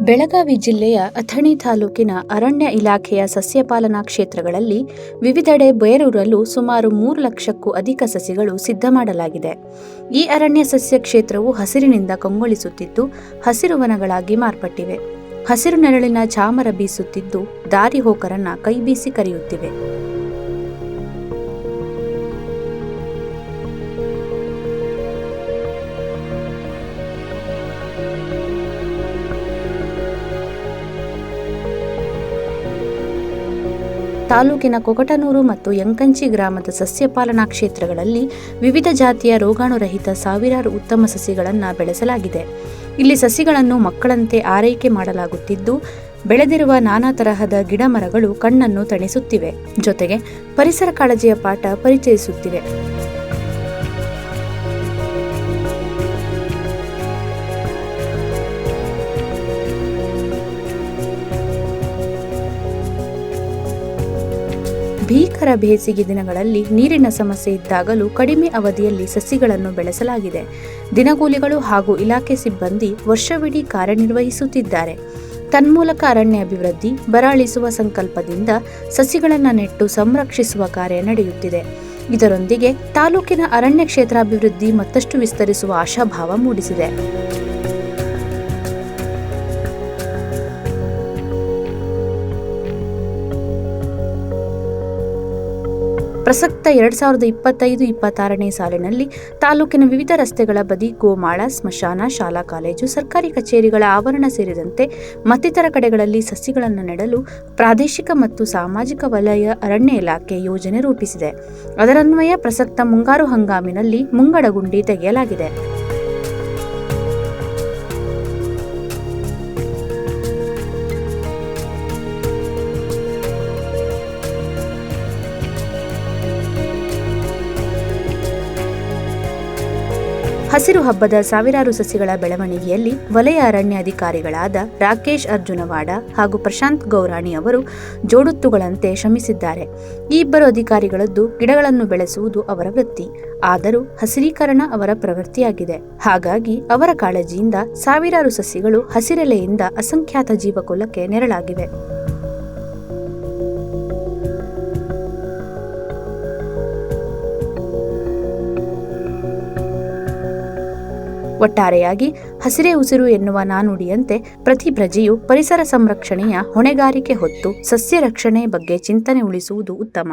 ಬೆಳಗಾವಿ ಜಿಲ್ಲೆಯ ಅಥಣಿ ತಾಲೂಕಿನ ಅರಣ್ಯ ಇಲಾಖೆಯ ಸಸ್ಯಪಾಲನಾ ಕ್ಷೇತ್ರಗಳಲ್ಲಿ ವಿವಿಧೆಡೆ ಬೇರೂರಲು ಸುಮಾರು 3 ಲಕ್ಷಕ್ಕೂ ಅಧಿಕ ಸಸಿಗಳು ಸಿದ್ಧ ಮಾಡಲಾಗಿದೆ. ಈ ಅರಣ್ಯ ಸಸ್ಯ ಕ್ಷೇತ್ರವು ಹಸಿರಿನಿಂದ ಕಂಗೊಳಿಸುತ್ತಿದ್ದು ಹಸಿರುವನಗಳಾಗಿ ಮಾರ್ಪಟ್ಟಿವೆ. ಹಸಿರು ನೆರಳಿನ ಚಾಮರ ಬೀಸುತ್ತಿದ್ದು ದಾರಿ ಹೋಕರನ್ನ ಕೈಬೀಸಿ ಕರೆಯುತ್ತಿವೆ. ತಾಲೂಕಿನ ಕೊಕಟನೂರು ಮತ್ತು ಯಂಕಂಚಿ ಗ್ರಾಮದ ಸಸ್ಯಪಾಲನಾ ಕ್ಷೇತ್ರಗಳಲ್ಲಿ ವಿವಿಧ ಜಾತಿಯ ರೋಗಾಣುರಹಿತ ಸಾವಿರಾರು ಉತ್ತಮ ಸಸಿಗಳನ್ನು ಬೆಳೆಸಲಾಗಿದೆ. ಇಲ್ಲಿ ಸಸಿಗಳನ್ನು ಮಕ್ಕಳಂತೆ ಆರೈಕೆ ಮಾಡಲಾಗುತ್ತಿದ್ದು ಬೆಳೆದಿರುವ ನಾನಾ ತರಹದ ಗಿಡ ಮರಗಳು ಕಣ್ಣನ್ನು ತಣಿಸುತ್ತಿವೆ. ಜೊತೆಗೆ ಪರಿಸರ ಕಾಳಜಿಯ ಪಾಠ ಪರಿಚಯಿಸುತ್ತಿವೆ. ಭೀಕರ ಬೇಸಿಗೆ ದಿನಗಳಲ್ಲಿ ನೀರಿನ ಸಮಸ್ಯೆ ಇದ್ದಾಗಲೂ ಕಡಿಮೆ ಅವಧಿಯಲ್ಲಿ ಸಸಿಗಳನ್ನು ಬೆಳೆಸಲಾಗಿದೆ. ದಿನಗೂಲಿಗಳು ಹಾಗೂ ಇಲಾಖೆ ಸಿಬ್ಬಂದಿ ವರ್ಷವಿಡೀ ಕಾರ್ಯನಿರ್ವಹಿಸುತ್ತಿದ್ದಾರೆ. ತನ್ಮೂಲಕ ಅರಣ್ಯ ಅಭಿವೃದ್ಧಿ ಬರಾಳಿಸುವ ಸಂಕಲ್ಪದಿಂದ ಸಸಿಗಳನ್ನು ನೆಟ್ಟು ಸಂರಕ್ಷಿಸುವ ಕಾರ್ಯ ನಡೆಯುತ್ತಿದೆ. ಇದರೊಂದಿಗೆ ತಾಲೂಕಿನ ಅರಣ್ಯ ಕ್ಷೇತ್ರಾಭಿವೃದ್ಧಿ ಮತ್ತಷ್ಟು ವಿಸ್ತರಿಸುವ ಆಶಾಭಾವ ಮೂಡಿಸಿದೆ. ಪ್ರಸಕ್ತ 2025-26ನೇ ಸಾಲಿನಲ್ಲಿ ತಾಲೂಕಿನ ವಿವಿಧ ರಸ್ತೆಗಳ ಬದಿ ಗೋಮಾಳ, ಸ್ಮಶಾನ, ಶಾಲಾ ಕಾಲೇಜು, ಸರ್ಕಾರಿ ಕಚೇರಿಗಳ ಆವರಣ ಸೇರಿದಂತೆ ಮತ್ತಿತರ ಕಡೆಗಳಲ್ಲಿ ಸಸಿಗಳನ್ನು ನೆಡಲು ಪ್ರಾದೇಶಿಕ ಮತ್ತು ಸಾಮಾಜಿಕ ವಲಯ ಅರಣ್ಯ ಇಲಾಖೆ ಯೋಜನೆ ರೂಪಿಸಿದೆ. ಅದರನ್ವಯ ಪ್ರಸಕ್ತ ಮುಂಗಾರು ಹಂಗಾಮಿನಲ್ಲಿ ಮುಂಗಡಗುಂಡಿ ತೆಗೆಯಲಾಗಿದೆ. ಹಸಿರು ಹಬ್ಬದ ಸಾವಿರಾರು ಸಸಿಗಳ ಬೆಳವಣಿಗೆಯಲ್ಲಿ ವಲಯ ಅರಣ್ಯ ಅಧಿಕಾರಿಗಳಾದ ರಾಕೇಶ್ ಅರ್ಜುನವಾಡ ಹಾಗೂ ಪ್ರಶಾಂತ್ ಗೌರಾಣಿ ಅವರು ಜೋಡುತ್ತುಗಳಂತೆ ಶ್ರಮಿಸಿದ್ದಾರೆ. ಈ ಇಬ್ಬರು ಅಧಿಕಾರಿಗಳದ್ದು ಗಿಡಗಳನ್ನು ಬೆಳೆಸುವುದು ಅವರ ವೃತ್ತಿ. ಆದರೂ ಹಸಿರೀಕರಣ ಅವರ ಪ್ರವೃತ್ತಿಯಾಗಿದೆ. ಹಾಗಾಗಿ ಅವರ ಕಾಳಜಿಯಿಂದ ಸಾವಿರಾರು ಸಸಿಗಳು ಹಸಿರೆಲೆಯಿಂದ ಅಸಂಖ್ಯಾತ ಜೀವಕುಲಕ್ಕೆ ನೆರಳಾಗಿವೆ. ಒಟ್ಟಾರೆಯಾಗಿ ಹಸಿರೇ ಉಸಿರು ಎನ್ನುವ ನಾನುಡಿಯಂತೆ ಪ್ರತಿ ಪ್ರಜೆಯು ಪರಿಸರ ಸಂರಕ್ಷಣೆಯ ಹೊಣೆಗಾರಿಕೆ ಹೊತ್ತು ಸಸ್ಯ ರಕ್ಷಣೆ ಬಗ್ಗೆ ಚಿಂತನೆ ಉಳಿಸುವುದು ಉತ್ತಮ.